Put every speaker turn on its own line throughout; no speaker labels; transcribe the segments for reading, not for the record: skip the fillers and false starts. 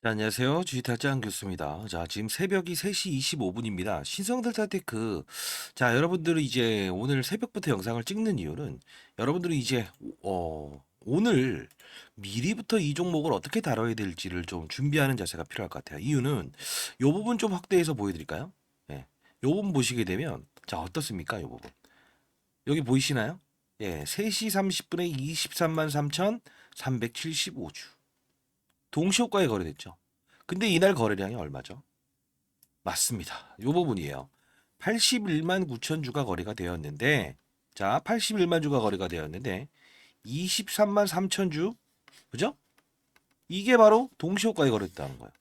네, 안녕하세요. 주식타짜 교수입니다. 자, 지금 새벽이 3시 25분입니다. 신성델타테크. 자, 여러분들은 이제 오늘 새벽부터 영상을 찍는 이유는 여러분들이 이제 오늘 미리부터 이 종목을 어떻게 다뤄야 될지를 좀 준비하는 자세가 필요할 것 같아요. 이유는 요 부분 좀 확대해서 보여드릴까요? 예. 요 부분 보시게 되면 자, 어떻습니까? 요 부분. 여기 보이시나요? 예, 3시 30분에 23만 3,375주. 동시호가에 거래됐죠. 근데 이날 거래량이 얼마죠? 맞습니다. 이 부분이에요. 81만 9천 주가 거래가 되었는데, 자, 81만 주가 거래가 되었는데, 23만 3천 주, 그죠? 이게 바로 동시호가에 거래됐다는 거예요.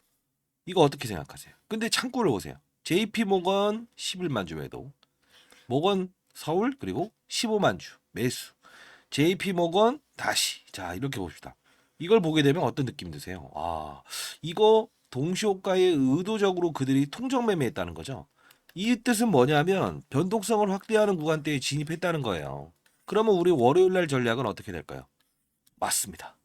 이거 어떻게 생각하세요? 근데 창구를 보세요. JP 모건 11만 주 매도, 모건 서울 그리고 15만 주 매수, JP 모건 다시. 자, 이렇게 봅시다. 이걸 보게 되면 어떤 느낌 드세요? 아, 이거 동시호가에 의도적으로 그들이 통정 매매했다는 거죠. 이 뜻은 뭐냐면 변동성을 확대하는 구간대에 진입했다는 거예요. 그러면 우리 월요일 날 전략은 어떻게 될까요? 맞습니다.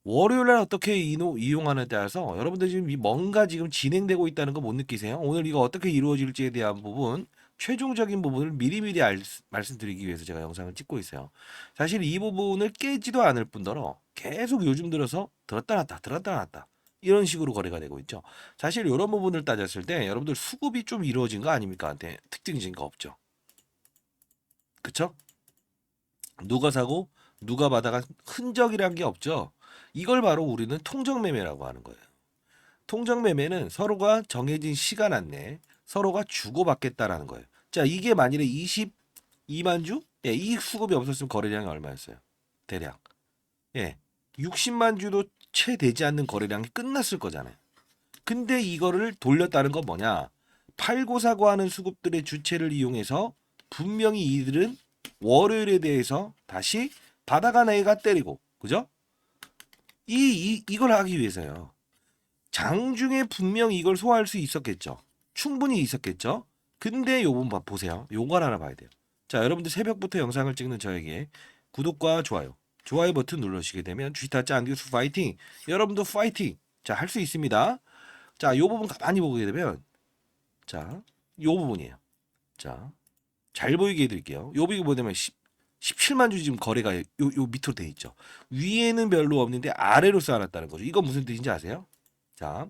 월요일 날 어떻게 이용하느냐에 따라서 여러분들 지금 뭔가 지금 진행되고 있다는 거 못 느끼세요? 오늘 이거 어떻게 이루어질지에 대한 부분, 최종적인 부분을 미리미리 말씀드리기 위해서 제가 영상을 찍고 있어요. 사실 이 부분을 깨지도 않을 뿐더러 계속 요즘 들어서 들었다 놨다 들었다 놨다 이런 식으로 거래가 되고 있죠. 사실 이런 부분을 따졌을 때 여러분들 수급이 좀 이루어진 거 아닙니까? 네, 특징적인 거 없죠. 그쵸? 누가 사고 누가 받아간 흔적이란 게 없죠. 이걸 바로 우리는 통정매매라고 하는 거예요. 통정매매는 서로가 정해진 시간 안내 서로가 주고받겠다라는 거예요. 자, 이게 만일에 22만 주? 예, 이 수급이 없었으면 거래량이 얼마였어요? 대략. 예. 60만 주도 채 되지 않는 거래량이 끝났을 거잖아요. 근데 이거를 돌렸다는 건 뭐냐? 팔고 사고 하는 수급들의 주체를 이용해서 분명히 이들은 월요일에 대해서 다시 바다가 내가 때리고, 그죠? 이걸 하기 위해서요. 장중에 분명 이걸 소화할 수 있었겠죠. 충분히 있었겠죠. 근데 요번 보세요. 요걸 하나 봐야 돼요. 자, 여러분들 새벽부터 영상을 찍는 저에게 구독과 좋아요, 좋아요 버튼 눌러주시게 되면 주식타짜 안교수 파이팅. 여러분도 파이팅. 자, 할 수 있습니다. 자, 요 부분 가만히 보게 되면 자, 요 부분이에요. 자, 잘 보이게 해드릴게요. 요 부분 보면 17만 주 지금 거래가 요 밑으로 돼 있죠. 위에는 별로 없는데 아래로 쌓아놨다는 거죠. 이건 무슨 뜻인지 아세요? 자,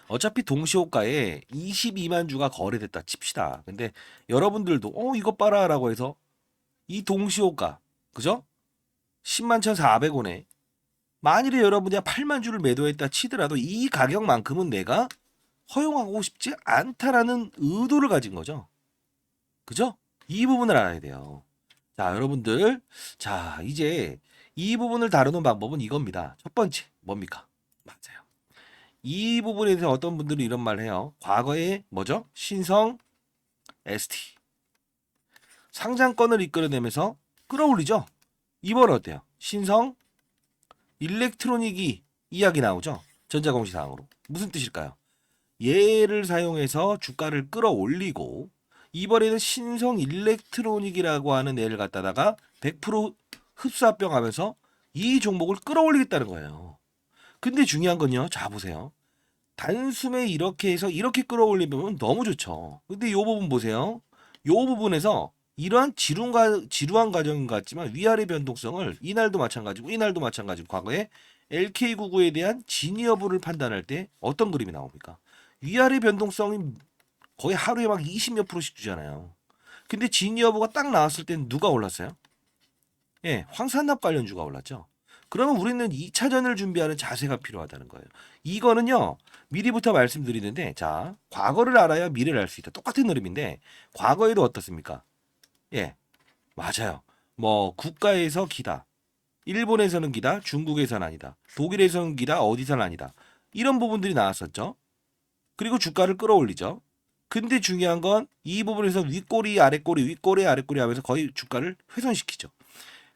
어차피 동시호가에 22만 주가 거래됐다 칩시다. 근데 여러분들도 이것 봐라라고 해서 이 동시호가 그죠? 10만 1,400원에 만일에 여러분이 8만 주를 매도했다 치더라도 이 가격만큼은 내가 허용하고 싶지 않다라는 의도를 가진 거죠. 그죠? 이 부분을 알아야 돼요. 자, 여러분들. 자, 이제 이 부분을 다루는 방법은 이겁니다. 첫 번째, 뭡니까? 맞아요. 이 부분에 대해서 어떤 분들이 이런 말을 해요. 과거에 뭐죠? 신성 ST 상장권을 이끌어내면서 끌어올리죠. 이번 어때요? 신성 일렉트로닉이 이야기 나오죠. 전자공시사항으로. 무슨 뜻일까요? 얘를 사용해서 주가를 끌어올리고 이번에는 신성 일렉트로닉이라고 하는 애를 갖다다가 100% 흡수합병하면서 이 종목을 끌어올리겠다는 거예요. 근데 중요한 건요. 자 보세요. 단숨에 이렇게 해서 이렇게 끌어올리면 너무 좋죠. 근데 이 부분 보세요. 이 부분에서 이러한 지루한 과정인 것 같지만 위아래 변동성을 이날도 마찬가지고 이날도 마찬가지고 과거에 LK99에 대한 진위 여부를 판단할 때 어떤 그림이 나옵니까? 위아래 변동성이 거의 하루에 막 20 몇 프로씩 주잖아요. 근데 진위 여부가 딱 나왔을 땐 누가 올랐어요? 예, 황산납 관련주가 올랐죠. 그러면 우리는 2차전을 준비하는 자세가 필요하다는 거예요. 이거는요, 미리부터 말씀드리는데, 자, 과거를 알아야 미래를 알 수 있다. 똑같은 흐름인데, 과거에도 어떻습니까? 예, 맞아요. 뭐, 국가에서 기다. 일본에서는 기다. 중국에서는 아니다. 독일에서는 기다. 어디서는 아니다. 이런 부분들이 나왔었죠. 그리고 주가를 끌어올리죠. 근데 중요한 건 이 부분에서 윗꼬리, 아랫꼬리, 윗꼬리, 아랫꼬리 하면서 거의 주가를 훼손시키죠.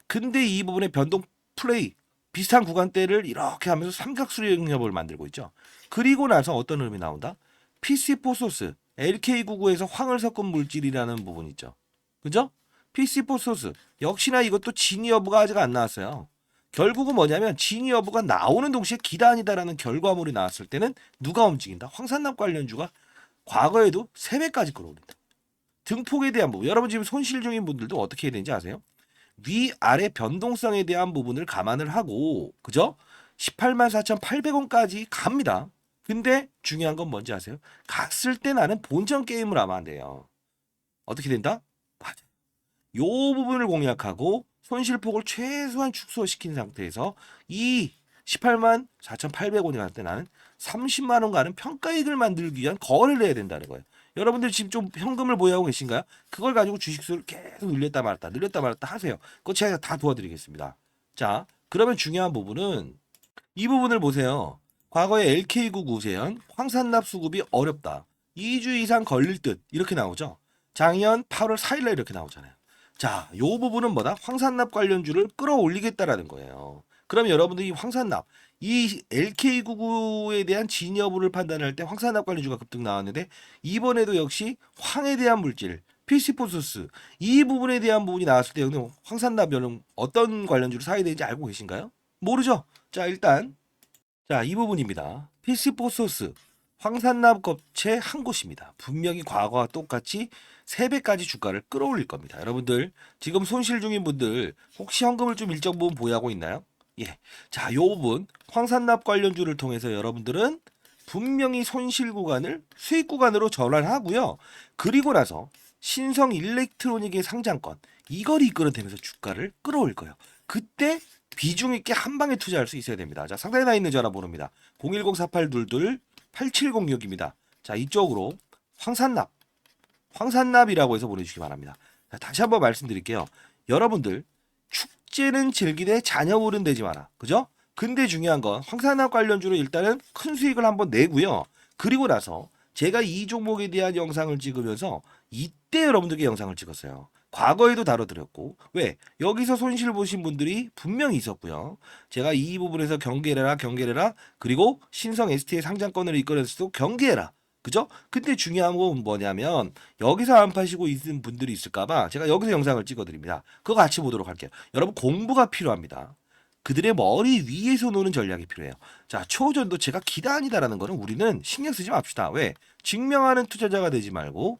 근데 이 부분의 변동 플레이 비슷한 구간대를 이렇게 하면서 삼각수렴협을 만들고 있죠. 그리고 나서 어떤 흐름이 나온다? PC4소스 LK99에서 황을 섞은 물질이라는 부분 있죠. 그죠? PC4소스 역시나 이것도 진위 여부가 아직 안 나왔어요. 결국은 뭐냐면 진위 여부가 나오는 동시에 기단이다라는 결과물이 나왔을 때는 누가 움직인다? 황산납 관련주가 과거에도 3배까지 끌어올린다. 등폭에 대한 부분. 여러분 지금 손실 중인 분들도 어떻게 해야 되는지 아세요? 위아래 변동성에 대한 부분을 감안을 하고 그죠? 184,800원까지 갑니다. 근데 중요한 건 뭔지 아세요? 갔을 때 나는 본전 게임을 하면 안 돼요. 어떻게 된다? 맞아. 요 부분을 공략하고 손실폭을 최소한 축소시킨 상태에서 이 184,800원이 갈 때 나는 30만 원 가는 평가익을 만들기 위한 거래를 해야 된다는 거예요. 여러분들 지금 좀 현금을 보유하고 계신가요? 그걸 가지고 주식수를 계속 늘렸다 말았다 하세요. 그거 제가 다 도와드리겠습니다. 자, 그러면 중요한 부분은 이 부분을 보세요. 과거에 LK구 구세현 황산납 수급이 어렵다. 2주 이상 걸릴 듯 이렇게 나오죠. 장현 8월 4일날 이렇게 나오잖아요. 자, 요 부분은 뭐다? 황산납 관련주를 끌어올리겠다라는 거예요. 그럼 여러분들이 이 황산납, 이 LK구구에 대한 진 여부를 판단할 때 황산납 관련주가 급등 나왔는데 이번에도 역시 황에 대한 물질, 필시포스스 이 부분에 대한 부분이 나왔을 때 여러분 황산납 어떤 관련주를 사야 되는지 알고 계신가요? 모르죠? 자, 일단 자, 이 부분입니다. 필시포스스 황산납 업체 한 곳입니다. 분명히 과거와 똑같이 3배까지 주가를 끌어올릴 겁니다. 여러분들 지금 손실 중인 분들 혹시 현금을 좀 일정 부분 보유하고 있나요? 예. 자, 요 부분 황산납 관련주를 통해서 여러분들은 분명히 손실 구간을 수익 구간으로 전환하고요. 그리고 나서 신성 일렉트로닉의 상장권 이걸 이끌어내면서 주가를 끌어올 거예요. 그때 비중 있게 한 방에 투자할 수 있어야 됩니다. 자, 상단에 나 있는 전화번호입니다. 010-4822-8706입니다. 자, 이쪽으로 황산납이라고 해서 보내주시기 바랍니다. 자, 다시 한번 말씀드릴게요. 여러분들 축제는 즐기되 자녀울은 되지 마라. 그죠? 근데 중요한 건 황산납 관련주로 일단은 큰 수익을 한번 내고요. 그리고 나서 제가 이 종목에 대한 영상을 찍으면서 이때 여러분들께 영상을 찍었어요. 과거에도 다뤄드렸고 왜? 여기서 손실 보신 분들이 분명히 있었고요. 제가 이 부분에서 경계해라 그리고 신성 ST의 상장권을 이끌어냈을 때 경계해라. 그죠? 근데 중요한 건 뭐냐면 여기서 안 파시고 있는 분들이 있을까봐 제가 여기서 영상을 찍어드립니다. 그거 같이 보도록 할게요. 여러분 공부가 필요합니다. 그들의 머리 위에서 노는 전략이 필요해요. 자, 초전도 제가 기단이다라는 거는 우리는 신경 쓰지 맙시다. 왜? 증명하는 투자자가 되지 말고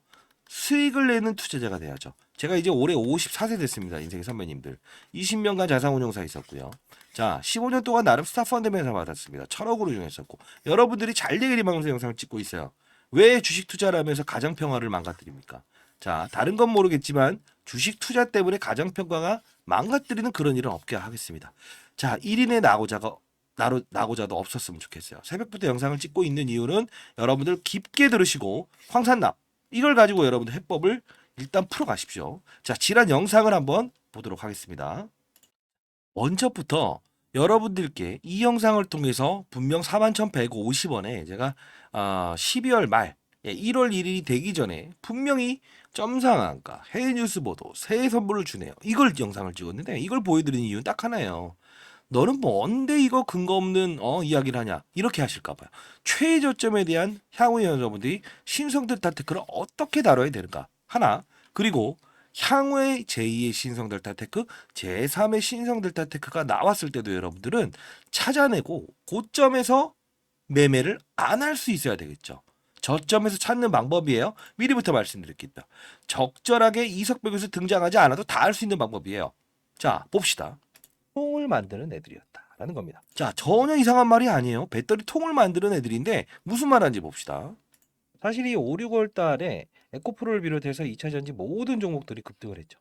수익을 내는 투자자가 돼야죠. 제가 이제 올해 54세 됐습니다. 인생의 선배님들. 20년간 자산운용사 있었고요. 자, 15년 동안 나름 스타펀드 매사 받았습니다. 1,000억으로 운용했었고 여러분들이 잘 되기를 방송에서 영상을 찍고 있어요. 왜 주식 투자를 하면서 가정평화를 망가뜨립니까? 자, 다른 건 모르겠지만 주식 투자 때문에 가정평화가 망가뜨리는 그런 일은 없게 하겠습니다. 자, 1인의 나고자도 없었으면 좋겠어요. 새벽부터 영상을 찍고 있는 이유는 여러분들 깊게 들으시고 황산납 이걸 가지고 여러분들 해법을 일단 풀어가십시오. 자, 지난 영상을 한번 보도록 하겠습니다. 먼저부터 여러분들께 이 영상을 통해서 분명 41,150원에 제가 12월 말 1월 1일이 되기 전에 분명히 점상한가 해외 뉴스 보도 새해 선물을 주네요. 이걸 영상을 찍었는데 이걸 보여드리는 이유는 딱 하나예요. 너는 뭔데 이거 근거 없는 이야기를 하냐 이렇게 하실까 봐요. 최애 저점에 대한 향후 여러분들이 신성델타 테크를 어떻게 다뤄야 되는가 하나 그리고 향후의 제2의 신성델타 테크 제3의 신성델타 테크가 나왔을 때도 여러분들은 찾아내고 고점에서 매매를 안 할 수 있어야 되겠죠. 저점에서 찾는 방법이에요. 미리부터 말씀드릴게요. 적절하게 이석벽에서 등장하지 않아도 다 할 수 있는 방법이에요. 자, 봅시다. 통을 만드는 애들이었다라는 겁니다. 자, 전혀 이상한 말이 아니에요. 배터리 통을 만드는 애들인데 무슨 말하는지 봅시다. 사실 이 5, 6월 달에 에코프로를 비롯해서 2차 전지 모든 종목들이 급등을 했죠.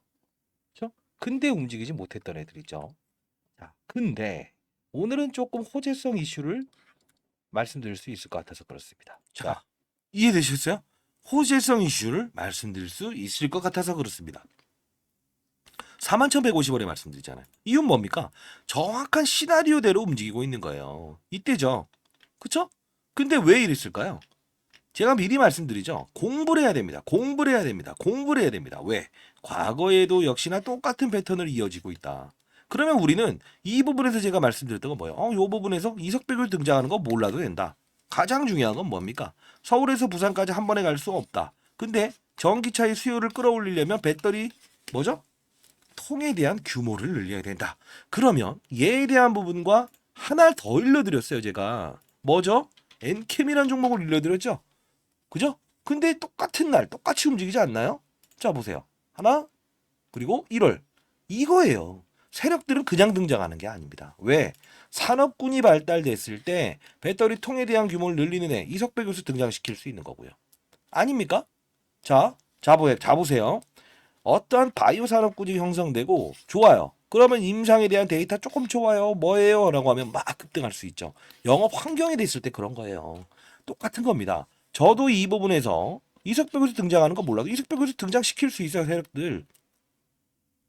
그렇죠? 근데 움직이지 못했던 애들이죠. 자, 근데 오늘은 조금 호재성 이슈를 말씀드릴 수 있을 것 같아서 그렇습니다. 자, 이해되셨어요? 호재성 이슈를 말씀드릴 수 있을 것 같아서 그렇습니다. 41,150원에 말씀드리잖아요. 이유는 뭡니까? 정확한 시나리오대로 움직이고 있는 거예요. 이때죠. 그쵸? 근데 왜 이랬을까요? 제가 미리 말씀드리죠. 공부를 해야 됩니다. 공부를 해야 됩니다. 공부를 해야 됩니다. 왜? 과거에도 역시나 똑같은 패턴을 이어지고 있다. 그러면 우리는 이 부분에서 제가 말씀드렸던 건 뭐예요? 이 부분에서 이석백을 등장하는 거 몰라도 된다. 가장 중요한 건 뭡니까? 서울에서 부산까지 한 번에 갈 수 없다. 근데 전기차의 수요를 끌어올리려면 배터리 뭐죠? 통에 대한 규모를 늘려야 된다. 그러면 얘에 대한 부분과 하나를 더 일러드렸어요. 제가 뭐죠? 엔캠이라는 종목을 일러드렸죠. 그죠? 근데 똑같은 날 똑같이 움직이지 않나요? 자 보세요. 하나 그리고 1월 이거예요. 세력들은 그냥 등장하는 게 아닙니다. 왜? 산업군이 발달됐을 때 배터리 통에 대한 규모를 늘리는 애 이석배 교수 등장시킬 수 있는 거고요. 아닙니까? 자 보세요. 어떠한 바이오 산업군이 형성되고 좋아요. 그러면 임상에 대한 데이터 조금 좋아요. 뭐예요? 라고 하면 막 급등할 수 있죠. 영업 환경이 됐을 때 그런 거예요. 똑같은 겁니다. 저도 이 부분에서 이석배 교수 등장하는 거 몰라도 이석배 교수 등장시킬 수 있어요. 세력들.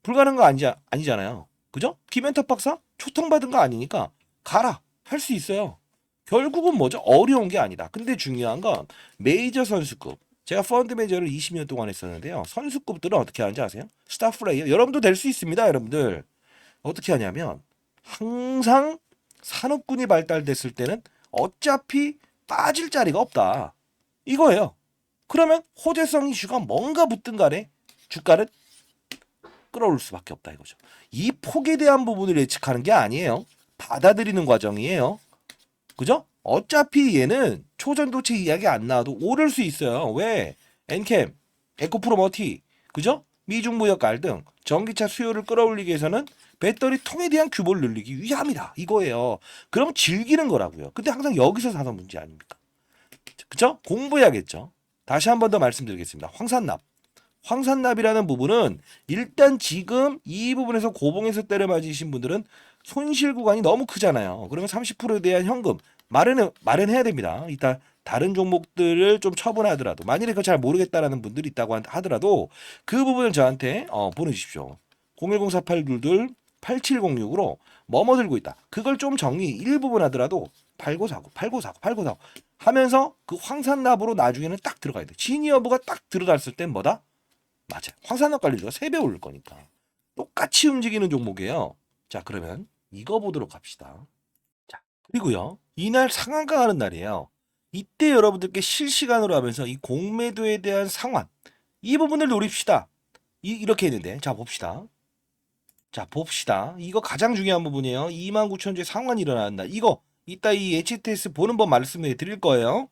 불가능한 거 아니잖아요. 그죠? 김현탁 박사 초청받은 거 아니니까 가라. 할 수 있어요. 결국은 뭐죠? 어려운 게 아니다. 근데 중요한 건 메이저 선수급. 제가 펀드 매니저를 20년 동안 했었는데요. 선수급들은 어떻게 하는지 아세요? 스타 플레이어. 여러분도 될 수 있습니다. 여러분들. 어떻게 하냐면 항상 산업군이 발달됐을 때는 어차피 빠질 자리가 없다. 이거예요. 그러면 호재성 이슈가 뭔가 붙든 간에 주가를 끌어올 수밖에 없다 이거죠. 이 폭에 대한 부분을 예측하는 게 아니에요. 받아들이는 과정이에요. 그죠? 어차피 얘는 초전도체 이야기 안 나와도 오를 수 있어요. 왜? 엔캠, 에코프로 머티, 그죠? 미중 무역 갈등, 전기차 수요를 끌어올리기 위해서는 배터리 통에 대한 규모를 늘리기 위함이다. 이거예요. 그럼 즐기는 거라고요. 근데 항상 여기서 사서 문제 아닙니까? 그죠? 공부해야겠죠. 다시 한 번 더 말씀드리겠습니다. 황산납이라는 부분은 일단 지금 이 부분에서 고봉에서 때려 맞으신 분들은 손실 구간이 너무 크잖아요. 그러면 30%에 대한 현금 마련해야 됩니다. 이따 다른 종목들을 좀 처분하더라도 만일에 그거 잘 모르겠다라는 분들이 있다고 하더라도 그 부분을 저한테 보내주십시오. 010-4822-8706으로 뭐뭐 들고 있다. 그걸 좀 정리 일부분 하더라도 팔고 사고 하면서 그 황산납으로 나중에는 딱 들어가야 돼. 진위 여부가 딱 들어갔을 땐 뭐다? 맞아요. 황산납 관리주가 3배 오를 거니까. 똑같이 움직이는 종목이에요. 자, 그러면 이거 보도록 합시다. 자, 그리고요. 이날 상한가 하는 날이에요. 이때 여러분들께 실시간으로 하면서 이 공매도에 대한 상환 이 부분을 노립시다. 이렇게 했는데 자 봅시다. 이거 가장 중요한 부분이에요. 29,000주의 상환이 일어나는 날. 이거 이따 이 HTS 보는 법 말씀해 드릴 거예요.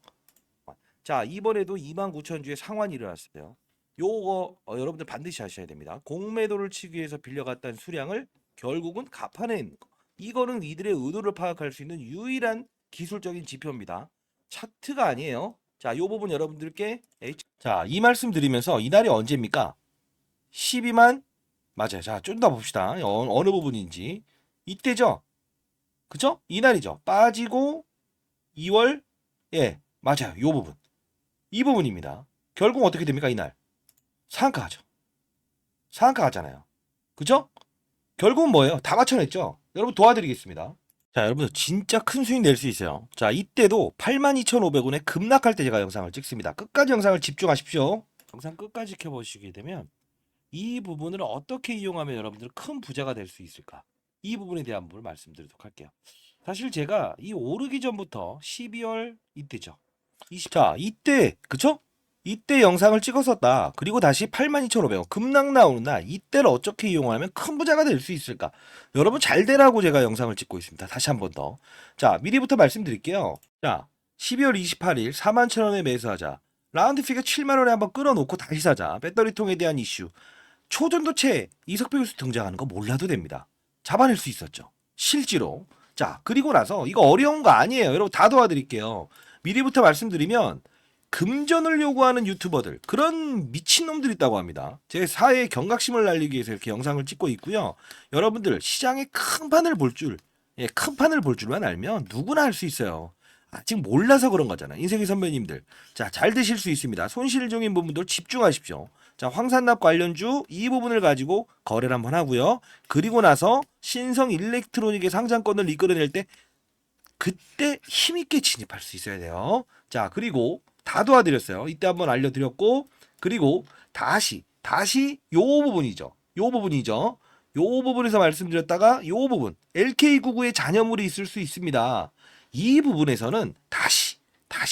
자, 이번에도 29,000주의 상환이 일어났어요. 요거 여러분들 반드시 하셔야 됩니다. 공매도를 치기 위해서 빌려갔던 수량을 결국은 갚아낸 거. 이거는 이들의 의도를 파악할 수 있는 유일한 기술적인 지표입니다. 차트가 아니에요. 자, 요 부분 여러분들께 자, 이 말씀 드리면서 이날이 언제입니까? 12만 맞아요. 자, 좀 더 봅시다. 어느 부분인지. 이때죠? 그죠? 이날이죠. 빠지고 2월 예, 맞아요. 요 부분. 이 부분입니다. 결국 어떻게 됩니까? 이날. 상한가 하잖아요. 그죠? 결국은 뭐예요? 다 맞춰냈죠? 여러분 도와드리겠습니다. 자, 여러분들 진짜 큰 수익 낼 수 있어요. 자, 이때도 82,500원에 급락할 때 제가 영상을 찍습니다. 끝까지 영상을 집중하십시오. 영상 끝까지 지켜보시게 되면 이 부분을 어떻게 이용하면 여러분들 큰 부자가 될 수 있을까? 이 부분에 대한 부분을 말씀드리도록 할게요. 사실 제가 이 오르기 전부터 12월 이때죠. 자, 이때 그쵸? 이때 영상을 찍었었다. 그리고 다시 82,500원 급락 나오는 날 이때를 어떻게 이용하면 큰 부자가 될 수 있을까? 여러분 잘 되라고 제가 영상을 찍고 있습니다. 다시 한 번 더. 자, 미리부터 말씀드릴게요. 자, 12월 28일 41,000원에 매수하자. 라운드 피가 7만 원에 한번 끌어놓고 다시 사자. 배터리통에 대한 이슈. 초전도체 이석배 교수 등장하는 거 몰라도 됩니다. 잡아낼 수 있었죠. 실제로. 자, 그리고 나서 이거 어려운 거 아니에요. 여러분 다 도와드릴게요. 미리부터 말씀드리면 금전을 요구하는 유튜버들 그런 미친놈들이 있다고 합니다. 제 사회에 경각심을 날리기 위해서 이렇게 영상을 찍고 있고요. 여러분들 시장의 큰 판을 볼 줄만 알면 누구나 할 수 있어요. 아직 몰라서 그런 거잖아요. 인생의 선배님들. 자, 잘 되실 수 있습니다. 손실 중인 부분들 집중하십시오. 자, 황산납 관련주 이 부분을 가지고 거래를 한번 하고요. 그리고 나서 신성 일렉트로닉의 상장권을 이끌어낼 때 그때 힘있게 진입할 수 있어야 돼요. 자, 그리고 다 도와드렸어요. 이때 한번 알려드렸고 그리고 다시 요 부분이죠. 요 부분에서 말씀드렸다가 요 부분 LK99의 잔여물이 있을 수 있습니다. 이 부분에서는 다시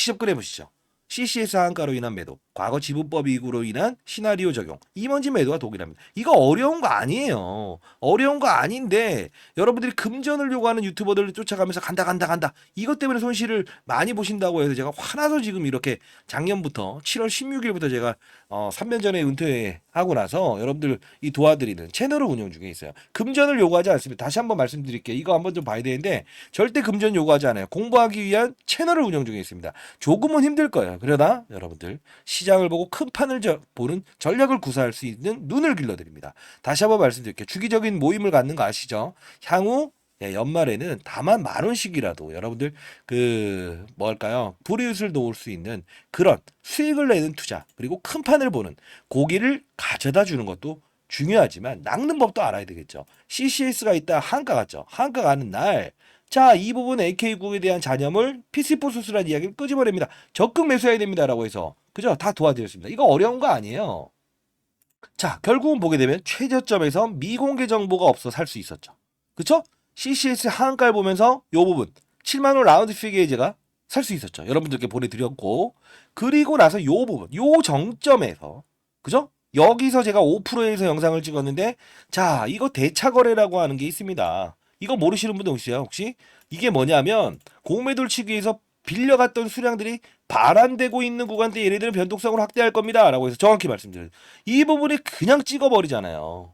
접근해 보시죠. CCS 한가로 인한 매도 과거 지분법 이익으로 인한 시나리오 적용. 임원진 매도와 동일합니다. 이거 어려운 거 아니에요. 어려운 거 아닌데 여러분들이 금전을 요구하는 유튜버들을 쫓아가면서 간다. 이것 때문에 손실을 많이 보신다고 해서 제가 화나서 지금 이렇게 작년부터 7월 16일부터 제가 3년 전에 은퇴하고 나서 여러분들 이 도와드리는 채널을 운영 중에 있어요. 금전을 요구하지 않습니다. 다시 한번 말씀드릴게요. 이거 한번 좀 봐야 되는데 절대 금전 요구하지 않아요. 공부하기 위한 채널을 운영 중에 있습니다. 조금은 힘들 거예요. 그러나 여러분들 시장을 보고 큰 판을 보는 전략을 구사할 수 있는 눈을 길러드립니다. 다시 한번 말씀드릴게요. 주기적인 모임을 갖는 거 아시죠? 향후 연말에는 다만 10,000원씩이라도 여러분들 뭐랄까요, 불이웃을 놓을 수 있는 그런 수익을 내는 투자, 그리고 큰 판을 보는 고기를 가져다 주는 것도 중요하지만 낚는 법도 알아야 되겠죠. CCS가 있다 한가 같죠. 한가 가는 날, 자, 이 부분 AK국에 대한 잔여물 PC포스라는 이야기를 끄집어냅니다. 적극 매수해야 됩니다라고 해서 그죠? 다 도와드렸습니다. 이거 어려운 거 아니에요. 자, 결국은 보게 되면 최저점에서 미공개 정보가 없어 살 수 있었죠. 그쵸? CCS 하한가를 보면서 요 부분 7만원 라운드 피기에 제가 살 수 있었죠. 여러분들께 보내드렸고, 그리고 나서 요 부분 요 정점에서 그죠? 여기서 제가 5%에서 영상을 찍었는데, 자, 이거 대차거래라고 하는 게 있습니다. 이거 모르시는 분들 있어요 혹시? 이게 뭐냐면 공매도를 치기 위해서 빌려갔던 수량들이 반환되고 있는 구간대 얘네들은 변동성을 확대할 겁니다 라고 해서 정확히 말씀드려요. 이 부분이 그냥 찍어버리잖아요.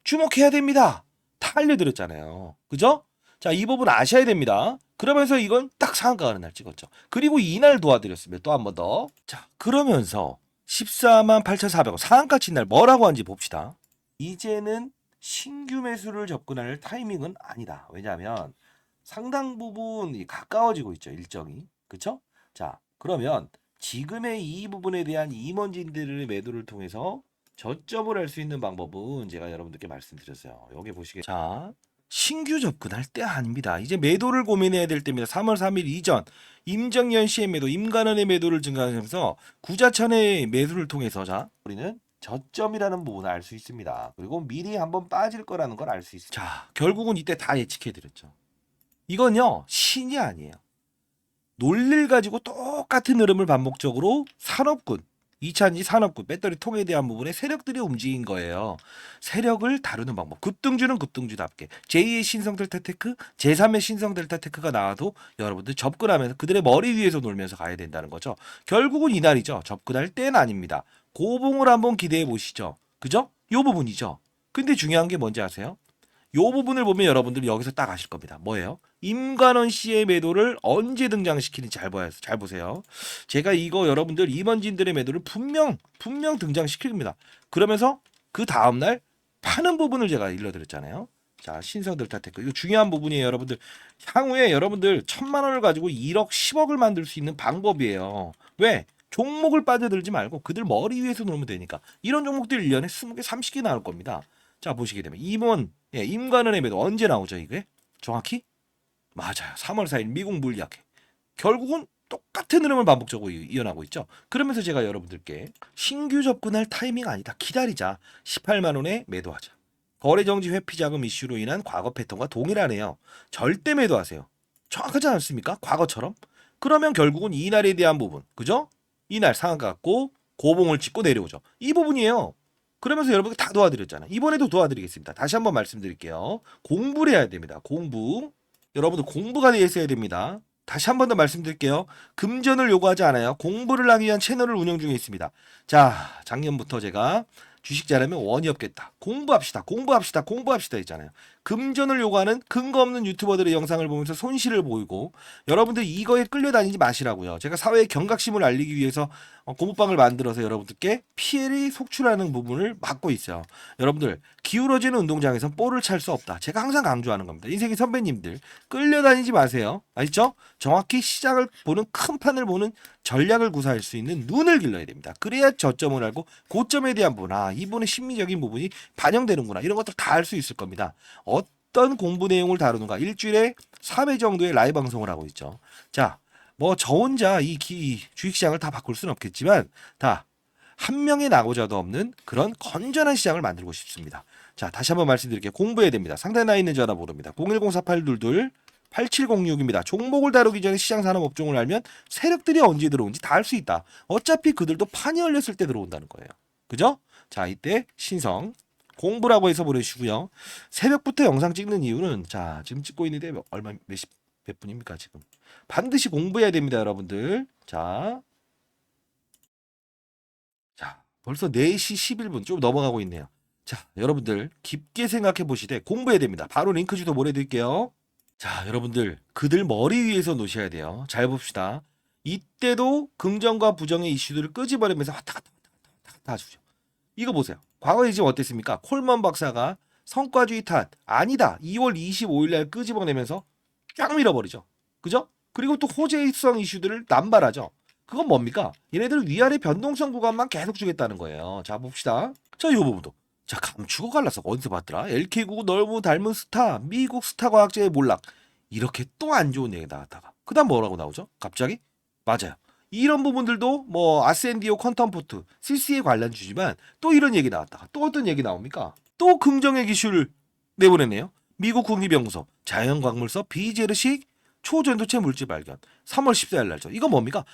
주목해야 됩니다. 다 알려드렸잖아요. 그죠? 자, 이 부분 아셔야 됩니다. 그러면서 이건 딱 상한가 가는 날 찍었죠. 그리고 이날 도와드렸습니다. 또 한 번 더. 자, 그러면서 148,400원 상한가 친 날 뭐라고 하는지 봅시다. 이제는 신규 매수를 접근할 타이밍은 아니다. 왜냐하면 상당 부분 가까워지고 있죠. 일정이. 그쵸? 자, 그러면 지금의 이 부분에 대한 임원진들의 매도를 통해서 저점을 할 수 있는 방법은 제가 여러분들께 말씀드렸어요. 여기 보시게. 자, 신규 접근할 때 아닙니다. 이제 매도를 고민해야 될 때입니다. 3월 3일 이전 임정연 씨의 매도, 임관원의 매도를 증가하면서 구자천의 매수를 통해서 자, 우리는 저점이라는 부분을 알 수 있습니다. 그리고 미리 한번 빠질 거라는 걸 알 수 있습니다. 자, 결국은 이때 다 예측해드렸죠. 이건요, 신이 아니에요. 논리를 가지고 똑같은 흐름을 반복적으로 산업군, 2차전지 산업군, 배터리 통에 대한 부분에 세력들이 움직인 거예요. 세력을 다루는 방법. 급등주는 급등주답게. 제2의 신성 델타테크, 제3의 신성 델타테크가 나와도 여러분들 접근하면서 그들의 머리 위에서 놀면서 가야 된다는 거죠. 결국은 이날이죠. 접근할 때는 아닙니다. 고봉을 한번 기대해 보시죠. 그죠? 요 부분이죠. 근데 중요한 게 뭔지 아세요? 요 부분을 보면 여러분들 여기서 딱 아실 겁니다. 뭐예요? 임관원 씨의 매도를 언제 등장시키는지 잘 보세요. 제가 이거 여러분들 임원진들의 매도를 분명 등장시킬 겁니다. 그러면서 그 다음날 파는 부분을 제가 일러드렸잖아요. 자, 신성 델타테크. 이거 중요한 부분이에요, 여러분들. 향후에 여러분들 1,000만 원을 가지고 1억, 10억을 만들 수 있는 방법이에요. 왜? 종목을 빠져들지 말고 그들 머리 위에서 놀면 되니까. 이런 종목들 1년에 20개, 30개 나올 겁니다. 자, 보시게 되면 임관원의 매도 언제 나오죠, 이게? 정확히? 맞아요. 3월 4일 미국 물리학회. 결국은 똑같은 흐름을 반복적으로 이어나고 있죠. 그러면서 제가 여러분들께 신규 접근할 타이밍 아니다. 기다리자. 18만 원에 매도하자. 거래정지 회피자금 이슈로 인한 과거 패턴과 동일하네요. 절대 매도하세요. 정확하지 않습니까? 과거처럼. 그러면 결국은 이날에 대한 부분, 그죠? 이날 상한가 갖고 고봉을 찍고 내려오죠. 이 부분이에요. 그러면서 여러분들 다 도와드렸잖아요. 이번에도 도와드리겠습니다. 다시 한번 말씀드릴게요. 공부를 해야 됩니다. 공부. 여러분들 공부가 되어야 됩니다. 다시 한 번 더 말씀드릴게요. 금전을 요구하지 않아요. 공부를 하기 위한 채널을 운영 중에 있습니다. 자, 작년부터 제가 주식 잘하면 원이 없겠다. 공부합시다. 했잖아요. 금전을 요구하는 근거 없는 유튜버들의 영상을 보면서 손실을 보이고 여러분들 이거에 끌려다니지 마시라고요. 제가 사회의 경각심을 알리기 위해서 고무방을 만들어서 여러분들께 피해를 속출하는 부분을 막고 있어요. 여러분들 기울어지는 운동장에서 볼을 찰 수 없다. 제가 항상 강조하는 겁니다. 인생의 선배님들 끌려다니지 마세요. 아시죠? 정확히 시장을 보는 큰 판을 보는 전략을 구사할 수 있는 눈을 길러야 됩니다. 그래야 저점을 알고 고점에 대한 부분, 이분의 심리적인 부분이 반영되는구나. 이런 것들 다 알 수 있을 겁니다. 어떤 공부 내용을 다루는가. 일주일에 3회 정도의 라이브 방송을 하고 있죠. 자, 뭐 저 혼자 이 주식시장을 다 바꿀 수는 없겠지만 다 한 명의 나고자도 없는 그런 건전한 시장을 만들고 싶습니다. 자, 다시 한번 말씀드릴게요. 공부해야 됩니다. 상단에 나 있는 전화번호입니다. 010-4822 8706입니다. 종목을 다루기 전에 시장 산업 업종을 알면 세력들이 언제 들어온지 다 알 수 있다. 어차피 그들도 판이 열렸을 때 들어온다는 거예요. 그죠? 자, 이때 신성 공부라고 해서 보내주시고요. 새벽부터 영상 찍는 이유는 자, 지금 찍고 있는데 몇 분입니까, 지금? 반드시 공부해야 됩니다, 여러분들. 자, 벌써 4시 11분 좀 넘어가고 있네요. 자, 여러분들 깊게 생각해 보시되 공부해야 됩니다. 바로 링크 주소 보내드릴게요. 자, 여러분들 그들 머리 위에서 놓으셔야 돼요. 잘 봅시다. 이때도 긍정과 부정의 이슈들을 끄집어내면서 왔다 갔다 하죠. 이거 보세요. 과거에 지금 어땠습니까? 콜먼 박사가 성과주의 탓 아니다. 2월 25일 날 끄집어내면서 쫙 밀어버리죠. 그죠? 그리고 또 호재성 이슈들을 남발하죠. 그건 뭡니까? 얘네들 위아래 변동성 구간만 계속 주겠다는 거예요. 자, 봅시다. 자, 이 부분도. 자, 감추고 갈랐어. 어디서 봤더라? LK국 너무 닮은 스타, 미국 스타 과학자의 몰락. 이렇게 또 안 좋은 얘기 나왔다가. 그 다음 뭐라고 나오죠? 갑자기? 맞아요. 이런 부분들도 뭐 아센디오 퀀텀포트, CC에 관련 주지만 또 이런 얘기 나왔다가 또 어떤 얘기 나옵니까? 또 긍정의 기술을 내보냈네요. 미국 국립연구소 자연광물서 비제르식 초전도체 물질 발견 3월 14일 날죠. 이거 뭡니까?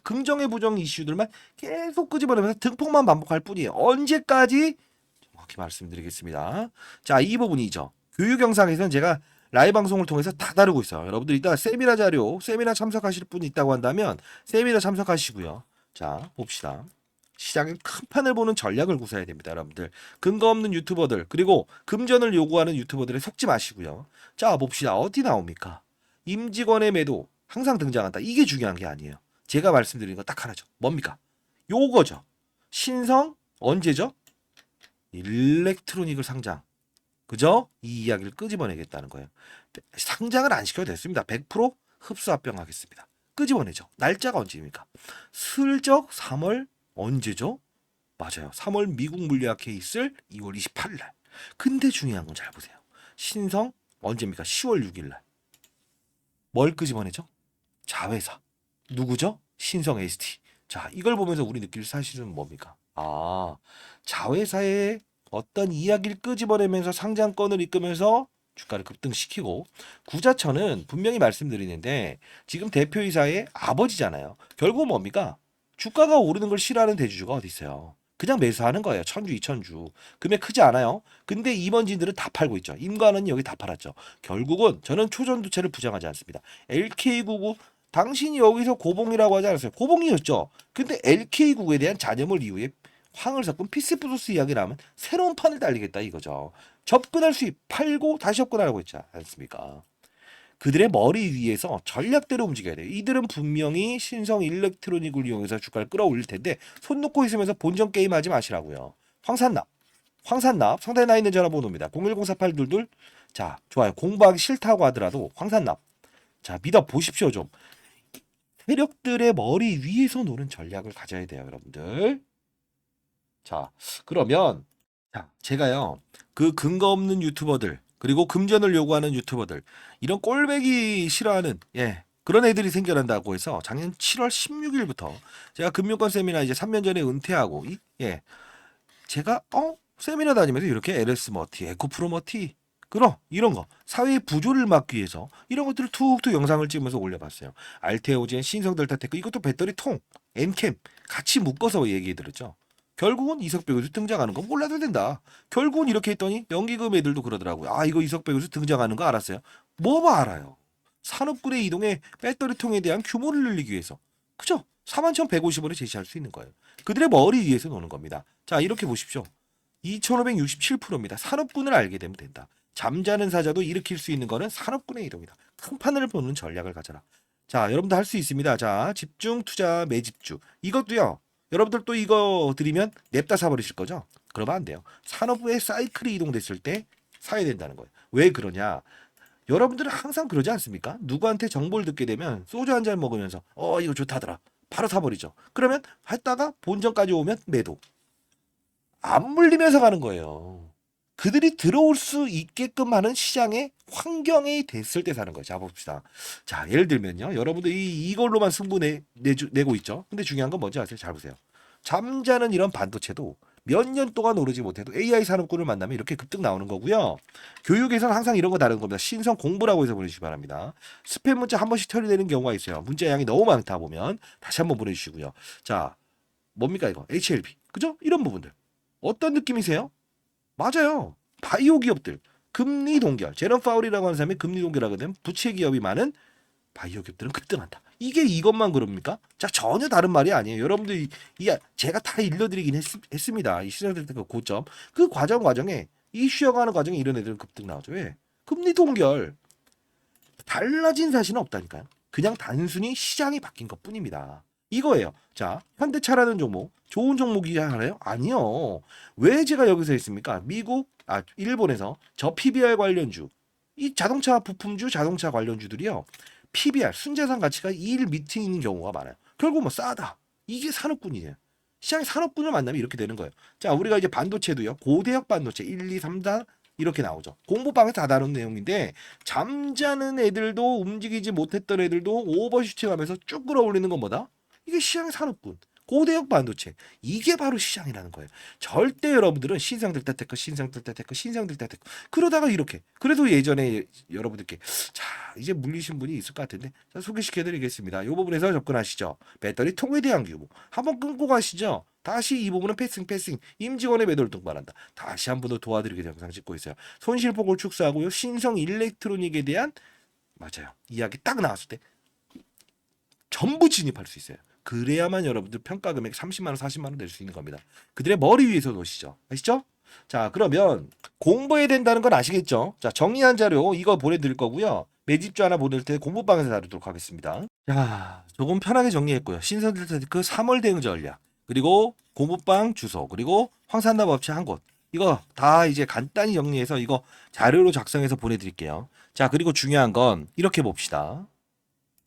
긍정의 부정 이슈들만 계속 끄집어내면서 등폭만 반복할 뿐이에요. 언제까지? 정확히 말씀드리겠습니다. 자, 이 부분이죠. 교육 영상에서는 제가 라이브 방송을 통해서 다 다루고 있어요. 여러분들 이따 세미나 자료, 세미나 참석하실 분이 있다고 한다면 세미나 참석하시고요. 자, 봅시다. 시장의 큰 판을 보는 전략을 구사해야 됩니다, 여러분들. 근거 없는 유튜버들 그리고 금전을 요구하는 유튜버들에 속지 마시고요. 자, 봅시다. 어디 나옵니까? 임직원의 매도 항상 등장한다. 이게 중요한 게 아니에요. 제가 말씀드린 거 딱 하나죠. 뭡니까? 요거죠. 신성 언제죠? 일렉트로닉을 상장. 그죠? 이 이야기를 끄집어내겠다는 거예요. 상장을 안 시켜도 됐습니다. 100% 흡수합병하겠습니다. 끄집어내죠. 날짜가 언제입니까? 슬쩍 3월 언제죠? 맞아요. 3월 미국 물리학회에 있을 2월 28일 날. 근데 중요한 건 잘 보세요. 신성 언제입니까? 10월 6일 날. 뭘 끄집어내죠? 자회사. 누구죠? 신성 ST. 자, 이걸 보면서 우리 느낄 사실은 뭡니까? 아, 자회사의 어떤 이야기를 끄집어내면서 상장권을 이끌면서 주가를 급등시키고 구자천은 분명히 말씀드리는데 지금 대표이사의 아버지잖아요. 결국 뭡니까? 주가가 오르는 걸 싫어하는 대주주가 어디 있어요? 그냥 매수하는 거예요. 천주, 이천주. 금액 크지 않아요. 근데 임원진들은 다 팔고 있죠. 임관은 여기 다 팔았죠. 결국은 저는 초전도체를 부정하지 않습니다. LK구구 당신이 여기서 고봉이라고 하지 않았어요. 고봉이었죠. 근데 LK구구에 대한 잔여물 이후에 황을 섞은 피스프소스 이야기 나오면 새로운 판을 달리겠다 이거죠. 접근할 수 팔고 다시 접근하라고 했지 않습니까? 그들의 머리 위에서 전략대로 움직여야 돼요. 이들은 분명히 신성 일렉트로닉을 이용해서 주가를 끌어올릴 텐데 손 놓고 있으면서 본전 게임 하지 마시라고요. 황산납 상단에 나 있는 전화번호입니다. 01048222. 자, 좋아요. 공부하기 싫다고 하더라도 황산납. 자, 믿어 보십시오 좀. 세력들의 머리 위에서 노는 전략을 가져야 돼요, 여러분들. 자, 그러면 자, 제가요. 그 근거 없는 유튜버들 그리고 금전을 요구하는 유튜버들 이런 꼴배기 싫어하는 그런 애들이 생겨난다고 해서 작년 7월 16일부터 제가 금융권 세미나 이제 3년 전에 은퇴하고 제가 세미나 다니면서 이렇게 LS 머티, 에코프로 머티 그럼 이런 거 사회의 부조를 막기 위해서 이런 것들을 툭툭 영상을 찍으면서 올려봤어요. 알테오젠, 신성델타테크 이것도 배터리 통, 엔캠 같이 묶어서 얘기해 드렸죠. 결국은 이석배 교수 등장하는 거 몰라도 된다. 결국은 이렇게 했더니 연기금 애들도 그러더라고요. 아, 이거 이석배 교수 등장하는 거 알았어요. 뭐만 알아요. 산업군의 이동에 배터리 통에 대한 규모를 늘리기 위해서. 그죠? 41,150원에 제시할 수 있는 거예요. 그들의 머리 위에서 노는 겁니다. 자, 이렇게 보십시오. 2,567%입니다. 산업군을 알게 되면 된다. 잠자는 사자도 일으킬 수 있는 거는 산업군의 이동이다. 큰 판을 보는 전략을 가져라. 자, 여러분도 할 수 있습니다. 자, 집중 투자 매집주. 이것도요. 여러분들 또 이거 드리면 냅다 사버리실 거죠? 그러면 안 돼요. 산업부의 사이클이 이동됐을 때 사야 된다는 거예요. 왜 그러냐? 여러분들은 항상 그러지 않습니까? 누구한테 정보를 듣게 되면 소주 한 잔 먹으면서 이거 좋다더라. 바로 사버리죠. 그러면 했다가 본전까지 오면 매도. 안 물리면서 가는 거예요. 그들이 들어올 수 있게끔 하는 시장의 환경이 됐을 때 사는 거예요. 자, 봅시다. 자, 예를 들면요. 여러분들이 이걸로만 승부 내고 있죠. 근데 중요한 건 뭔지 아세요? 잘 보세요. 잠자는 이런 반도체도 몇 년 동안 오르지 못해도 AI 산업군을 만나면 이렇게 급등 나오는 거고요. 교육에서는 항상 이런 거 다른 겁니다. 신성 공부라고 해서 보내주시기 바랍니다. 스팸 문자 한 번씩 처리되는 경우가 있어요. 문자 양이 너무 많다 보면 다시 한번 보내주시고요. 자, 뭡니까 이거? HLB. 그죠? 이런 부분들. 어떤 느낌이세요? 맞아요. 바이오 기업들. 금리 동결. 제롬 파울이라고 하는 사람이 금리 동결하거든. 부채 기업이 많은 바이오 기업들은 급등한다. 이게 이것만 그럽니까? 자, 전혀 다른 말이 아니에요. 여러분들 제가 다 일러드리긴 했습니다. 이 시장들 그 고점 그 과정에 이 쉬어가는 과정에 이런 애들은 급등 나오죠. 왜? 금리 동결. 달라진 사실은 없다니까요. 그냥 단순히 시장이 바뀐 것뿐입니다. 이거예요. 자, 현대차라는 종목 좋은 종목이 하나요? 아니요. 왜 제가 여기서 있습니까? 일본에서 저 PBR 관련주, 이 자동차 부품주, 자동차 관련주들이요. PBR 순자산 가치가 2일 밑에 있는 경우가 많아요. 결국 뭐 싸다. 이게 산업군이에요. 시장의 산업군을 만나면 이렇게 되는 거예요. 자, 우리가 이제 반도체도요. 고대역 반도체 1, 2, 3, 4 이렇게 나오죠. 공부방에서 다 다룬 내용인데 잠자는 애들도 움직이지 못했던 애들도 오버슈팅하면서 쭉 끌어올리는 건 뭐다? 이게 시장의 산업군. 고대역 반도체. 이게 바로 시장이라는 거예요. 절대 여러분들은 신상들 때 신상들 때 그러다가 이렇게. 그래도 예전에 여러분들께 자, 이제 물리신 분이 있을 것 같은데 자, 소개시켜드리겠습니다. 이 부분에서 접근하시죠. 배터리 통에 대한 규모. 한번 끊고 가시죠. 다시 이 부분은 패싱. 임직원의 매도를 동반한다. 다시 한 번 더 도와드리게 영상 찍고 있어요. 손실폭을 축소하고요. 신성 일렉트로닉에 대한 맞아요. 이야기 딱 나왔을 때 전부 진입할 수 있어요. 그래야만 여러분들 평가 금액 30만 원, 40만 원 낼 수 있는 겁니다. 그들의 머리 위에서 놓으시죠. 아시죠? 자, 그러면 공부해야 된다는 건 아시겠죠? 자, 정리한 자료 이거 보내드릴 거고요. 매집주 하나 보낼 때 공부방에서 다루도록 하겠습니다. 자, 조금 편하게 정리했고요. 신선들테크 3월 대응 전략, 그리고 공부방 주소, 그리고 황산납 업체 한 곳. 이거 다 이제 간단히 정리해서 이거 자료로 작성해서 보내드릴게요. 자, 그리고 중요한 건 이렇게 봅시다.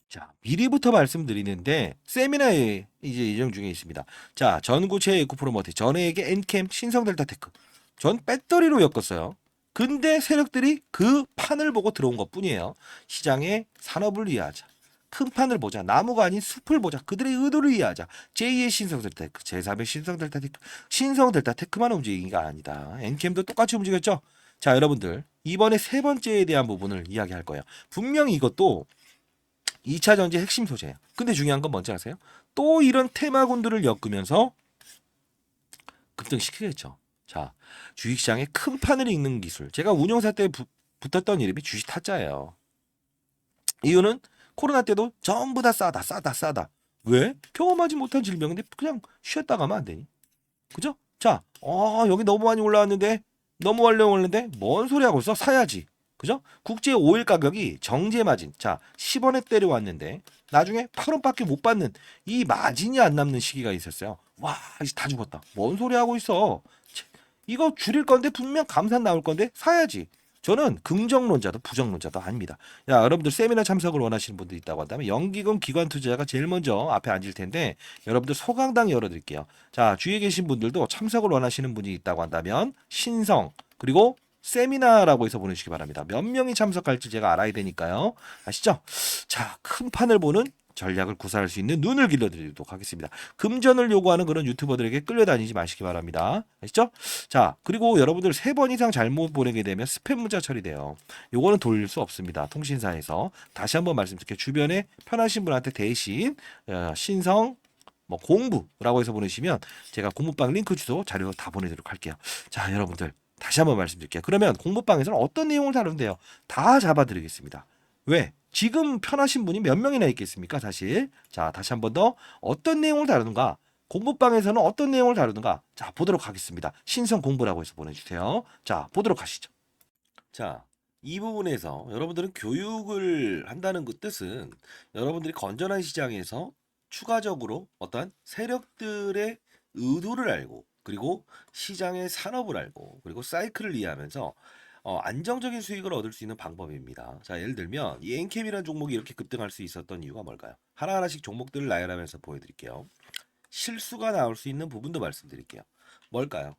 자, 미리부터 말씀드리는데 세미나에 이제 예정 중에 있습니다. 자, 전구체 에코프로머티, 전해에게 엔캠, 신성델타테크. 전 배터리로 엮었어요. 근데 세력들이 그 판을 보고 들어온 것뿐이에요. 시장의 산업을 이해하자. 큰 판을 보자. 나무가 아닌 숲을 보자. 그들의 의도를 이해하자. 제2의 신성델타테크, 제3의 신성델타테크. 신성델타테크만 움직이는 게 아니다. 엔캠도 똑같이 움직였죠. 자, 여러분들 이번에 세 번째에 대한 부분을 이야기할 거예요. 분명히 이것도 2차 전지 핵심 소재예요. 근데 중요한 건 뭔지 아세요? 또 이런 테마군들을 엮으면서 급등시키겠죠. 자, 주식시장의 큰 판을 읽는 기술. 제가 운용사 때 붙었던 이름이 주식 타짜예요. 이유는 코로나 때도 전부 다 싸다. 왜? 경험하지 못한 질병인데 그냥 쉬었다 가면 안 되니? 그죠? 자, 여기 너무 많이 올라왔는데 너무 원래 올랐는데 뭔 소리 하고 있어? 사야지. 그죠? 국제 오일 가격이 정제 마진. 자, 10원에 때려왔는데 나중에 8원밖에 못 받는 이 마진이 안 남는 시기가 있었어요. 와, 이제 다 죽었다. 뭔 소리 하고 있어? 이거 줄일 건데 분명 감산 나올 건데 사야지. 저는 긍정론자도 부정론자도 아닙니다. 야, 여러분들 세미나 참석을 원하시는 분들 있다고 한다면 연기금 기관 투자자가 제일 먼저 앞에 앉을 텐데 여러분들 소강당 열어드릴게요. 자, 주위에 계신 분들도 참석을 원하시는 분이 있다고 한다면 신성 그리고 세미나라고 해서 보내주시기 바랍니다. 몇 명이 참석할지 제가 알아야 되니까요. 아시죠? 자, 큰 판을 보는 전략을 구사할 수 있는 눈을 길러드리도록 하겠습니다. 금전을 요구하는 그런 유튜버들에게 끌려다니지 마시기 바랍니다. 아시죠? 자, 그리고 여러분들 3번 이상 잘못 보내게 되면 스팸 문자 처리돼요. 요거는 돌릴 수 없습니다. 통신사에서. 다시 한번 말씀드릴게요. 주변에 편하신 분한테 대신 신성 뭐 공부라고 해서 보내시면 제가 공부방 링크 주소 자료 다 보내도록 할게요. 자, 여러분들 다시 한번 말씀드릴게요. 그러면 공부방에서는 어떤 내용을 다룬대요? 다 잡아드리겠습니다. 왜? 지금 편하신 분이 몇 명이나 있겠습니까, 사실? 자, 다시 한번 더 어떤 내용을 다루는가? 공부방에서는 어떤 내용을 다루는가? 자, 보도록 하겠습니다. 신성 공부라고 해서 보내주세요. 자, 보도록 하시죠. 자, 이 부분에서 여러분들은 교육을 한다는 그 뜻은 여러분들이 건전한 시장에서 추가적으로 어떤 세력들의 의도를 알고 그리고 시장의 산업을 알고 그리고 사이클을 이해하면서 안정적인 수익을 얻을 수 있는 방법입니다. 자, 예를 들면 이 엔캠이라는 종목이 이렇게 급등할 수 있었던 이유가 뭘까요? 하나하나씩 종목들을 나열하면서 보여드릴게요. 실수가 나올 수 있는 부분도 말씀드릴게요. 뭘까요?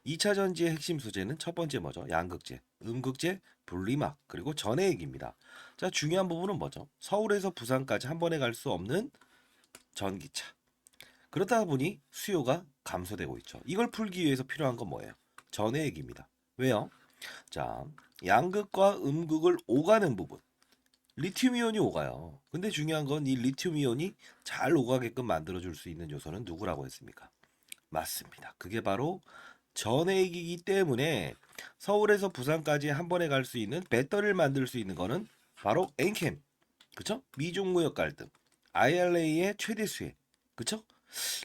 2차 전지의 핵심 소재는 첫 번째 뭐죠? 양극재, 음극재, 분리막, 그리고 전해액입니다. 자, 중요한 부분은 뭐죠? 서울에서 부산까지 한 번에 갈 수 없는 전기차. 그렇다 보니 수요가 감소되고 있죠. 이걸 풀기 위해서 필요한 건 뭐예요? 전해액입니다. 왜요? 자, 양극과 음극을 오가는 부분. 리튬 이온이 오가요. 근데 중요한 건 이 리튬 이온이 잘 오가게끔 만들어줄 수 있는 요소는 누구라고 했습니까? 맞습니다. 그게 바로 전해액이기 때문에 서울에서 부산까지 한 번에 갈 수 있는 배터리를 만들 수 있는 거는 바로 엔캠. 그쵸? 미중무역 갈등. IRA의 최대 수혜. 그쵸?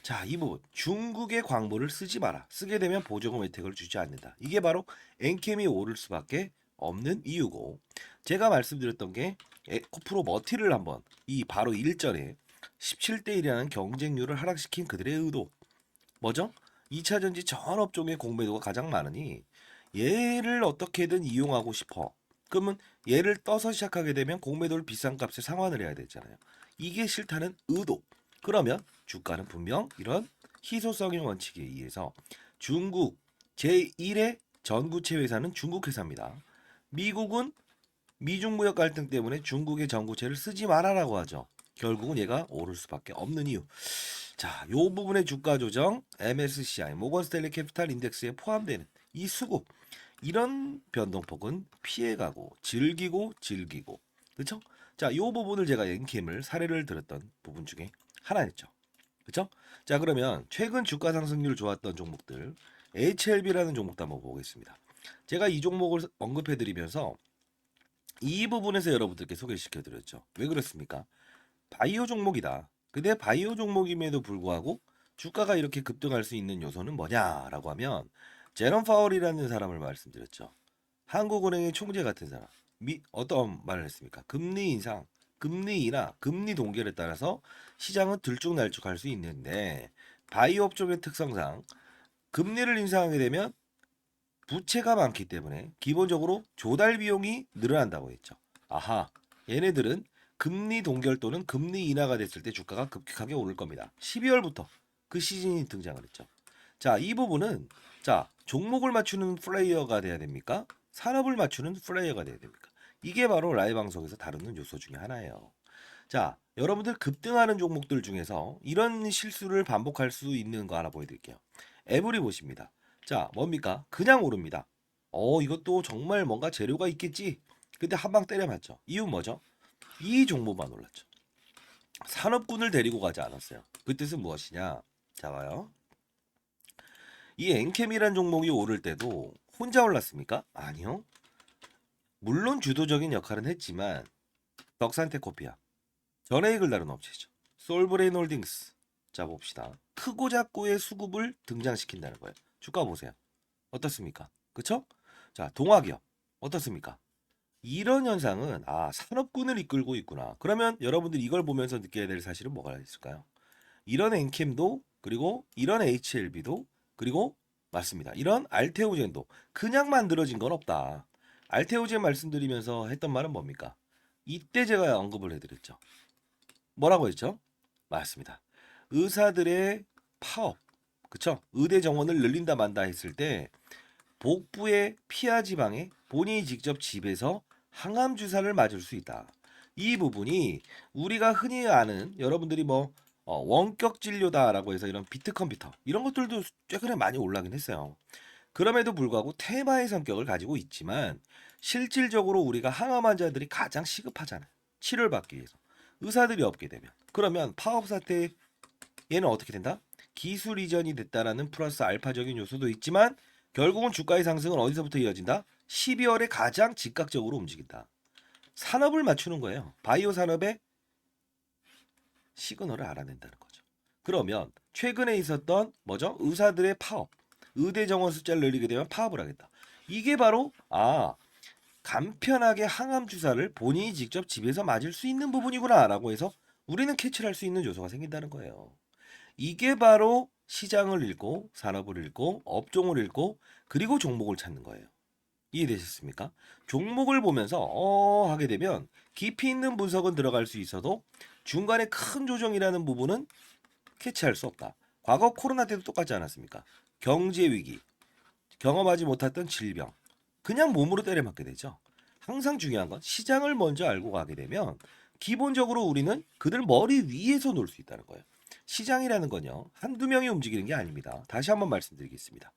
자, 이 부분. 중국의 광물을 쓰지 마라. 쓰게 되면 보조금 혜택을 주지 않는다. 이게 바로 엔캠이 오를 수밖에 없는 이유고, 제가 말씀드렸던 게 에코프로 머티를 한번 이 바로 일전에 17대 1이라는 경쟁률을 하락시킨 그들의 의도. 뭐죠? 2차 전지 전 업종의 공매도가 가장 많으니 얘를 어떻게든 이용하고 싶어. 그러면 얘를 떠서 시작하게 되면 공매도를 비싼 값에 상환을 해야 되잖아요. 이게 싫다는 의도. 그러면 주가는 분명 이런 희소성의 원칙에 의해서 중국 제1의 전구체 회사는 중국 회사입니다. 미국은 미중 무역 갈등 때문에 중국의 전구체를 쓰지 말아라고 하죠. 결국은 얘가 오를 수밖에 없는 이유. 자, 요 부분의 주가 조정 MSCI 모건 스탠리 캐피탈 인덱스에 포함되는 이 수급, 이런 변동폭은 피해가고 즐기고 그렇죠? 자, 요 부분을 제가 엔캠을 사례를 들었던 부분 중에 하나였죠. 그렇죠? 자, 그러면 최근 주가 상승률 좋았던 종목들 HLB라는 종목도 한번 보겠습니다. 제가 이 종목을 언급해 드리면서 이 부분에서 여러분들께 소개시켜 드렸죠. 왜 그렇습니까? 바이오 종목이다. 근데 바이오 종목임에도 불구하고 주가가 이렇게 급등할 수 있는 요소는 뭐냐라고 하면 제롬 파월이라는 사람을 말씀드렸죠. 한국은행의 총재 같은 사람. 어떤 말을 했습니까? 금리 인상, 금리 인하, 금리 동결에 따라서 시장은 들쭉날쭉할 수 있는데 바이오 업종의 특성상 금리를 인상하게 되면 부채가 많기 때문에 기본적으로 조달 비용이 늘어난다고 했죠. 아하, 얘네들은 금리 동결 또는 금리 인하가 됐을 때 주가가 급격하게 오를 겁니다. 12월부터 그 시즌이 등장을 했죠. 자, 이 부분은 자, 종목을 맞추는 플레이어가 돼야 됩니까? 산업을 맞추는 플레이어가 돼야 됩니까? 이게 바로 라이브 방송에서 다루는 요소 중에 하나예요. 자, 여러분들 급등하는 종목들 중에서 이런 실수를 반복할 수 있는 거 하나 보여드릴게요. 에브리 보십니다. 자, 뭡니까? 그냥 오릅니다. 이것도 정말 뭔가 재료가 있겠지. 근데 한 방 때려 맞죠. 이유 뭐죠? 이 종목만 올랐죠. 산업군을 데리고 가지 않았어요. 그 뜻은 무엇이냐? 자, 봐요. 이 엔캠이란 종목이 오를 때도 혼자 올랐습니까? 아니요. 물론 주도적인 역할은 했지만 덕산테코피아, 전해익을 다룬 업체죠. 솔브레인 홀딩스. 자, 봅시다. 크고 작고의 수급을 등장시킨다는 거예요. 주가 보세요. 어떻습니까? 그쵸? 자, 동화기업 어떻습니까? 이런 현상은 산업군을 이끌고 있구나. 그러면 여러분들 이걸 보면서 느껴야 될 사실은 뭐가 있을까요? 이런 엔캠도, 그리고 이런 HLB도, 그리고 맞습니다. 이런 알테오젠도 그냥 만들어진 건 없다. 알테오젠 말씀드리면서 했던 말은 뭡니까? 이때 제가 언급을 해드렸죠. 뭐라고 했죠? 맞습니다. 의사들의 파업, 그쵸? 의대 정원을 늘린다 만다 했을 때 복부의 피하 지방에 본인이 직접 집에서 항암 주사를 맞을 수 있다. 이 부분이 우리가 흔히 아는 여러분들이 원격 진료다라고 해서 이런 비트 컴퓨터 이런 것들도 최근에 많이 올라긴 했어요. 그럼에도 불구하고 테마의 성격을 가지고 있지만 실질적으로 우리가 항암 환자들이 가장 시급하잖아요. 치료를 받기 위해서. 의사들이 없게 되면. 그러면 파업 사태 얘는 어떻게 된다? 기술 이전이 됐다라는 플러스 알파적인 요소도 있지만 결국은 주가의 상승은 어디서부터 이어진다? 12월에 가장 즉각적으로 움직인다. 산업을 맞추는 거예요. 바이오 산업의 시그널을 알아낸다는 거죠. 그러면 최근에 있었던 뭐죠? 의사들의 파업, 의대 정원 숫자를 늘리게 되면 파업을 하겠다. 이게 바로 간편하게 항암 주사를 본인이 직접 집에서 맞을 수 있는 부분이구나라고 해서 우리는 캐치를 할 수 있는 요소가 생긴다는 거예요. 이게 바로 시장을 읽고 산업을 읽고 업종을 읽고 그리고 종목을 찾는 거예요. 이해되셨습니까? 종목을 보면서 하게 되면 깊이 있는 분석은 들어갈 수 있어도 중간에 큰 조정이라는 부분은 캐치할 수 없다. 과거 코로나 때도 똑같지 않았습니까? 경제 위기, 경험하지 못했던 질병, 그냥 몸으로 때려맞게 되죠. 항상 중요한 건 시장을 먼저 알고 가게 되면 기본적으로 우리는 그들 머리 위에서 놀 수 있다는 거예요. 시장이라는 건요. 한두 명이 움직이는 게 아닙니다. 다시 한번 말씀드리겠습니다.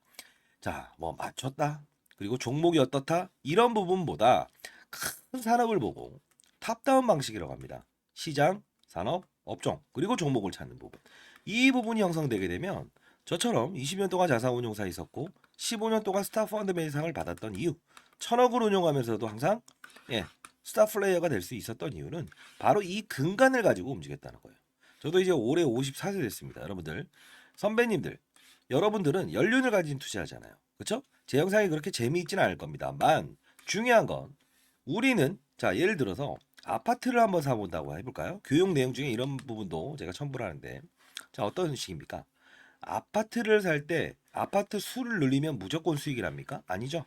자, 뭐 맞췄다. 그리고 종목이 어떻다. 이런 부분보다 큰 산업을 보고 탑다운 방식이라고 합니다. 시장, 산업, 업종, 그리고 종목을 찾는 부분. 이 부분이 형성되게 되면 저처럼 20년 동안 자산운용사에 있었고 15년 동안 스타 펀드맨상을 받았던 이유, 1000억을 운용하면서도 항상 스타 플레이어가 될 수 있었던 이유는 바로 이 근간을 가지고 움직였다는 거예요. 저도 이제 올해 54세 됐습니다. 여러분들, 선배님들, 여러분들은 연륜을 가진 투자하잖아요. 그렇죠? 제 영상이 그렇게 재미있지는 않을 겁니다만 중요한 건 우리는 자 예를 들어서 아파트를 한번 사본다고 해볼까요? 교육 내용 중에 이런 부분도 제가 첨부를 하는데 자 어떤 식입니까? 아파트를 살 때 아파트 수를 늘리면 무조건 수익이랍니까? 아니죠.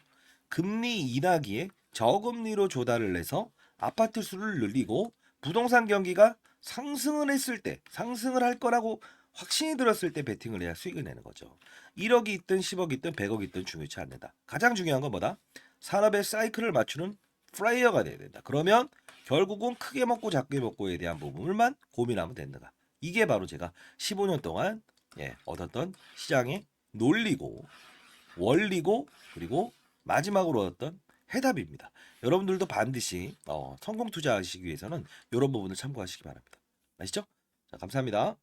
금리 인하기에 저금리로 조달을 해서 아파트 수를 늘리고 부동산 경기가 상승을 했을 때 상승을 할 거라고 확신이 들었을 때 베팅을 해야 수익을 내는 거죠. 1억이 있든 10억이 있든 100억이 있든 중요치 않는다. 가장 중요한 건 뭐다? 산업의 사이클을 맞추는 플레이어가 돼야 된다. 그러면 결국은 크게 먹고 작게 먹고에 대한 부분을만 고민하면 된다. 이게 바로 제가 15년 동안 얻었던 시장의 논리고 원리고 그리고 마지막으로 얻었던 해답입니다. 여러분들도 반드시 성공 투자하시기 위해서는 이런 부분을 참고하시기 바랍니다. 아시죠? 자, 감사합니다.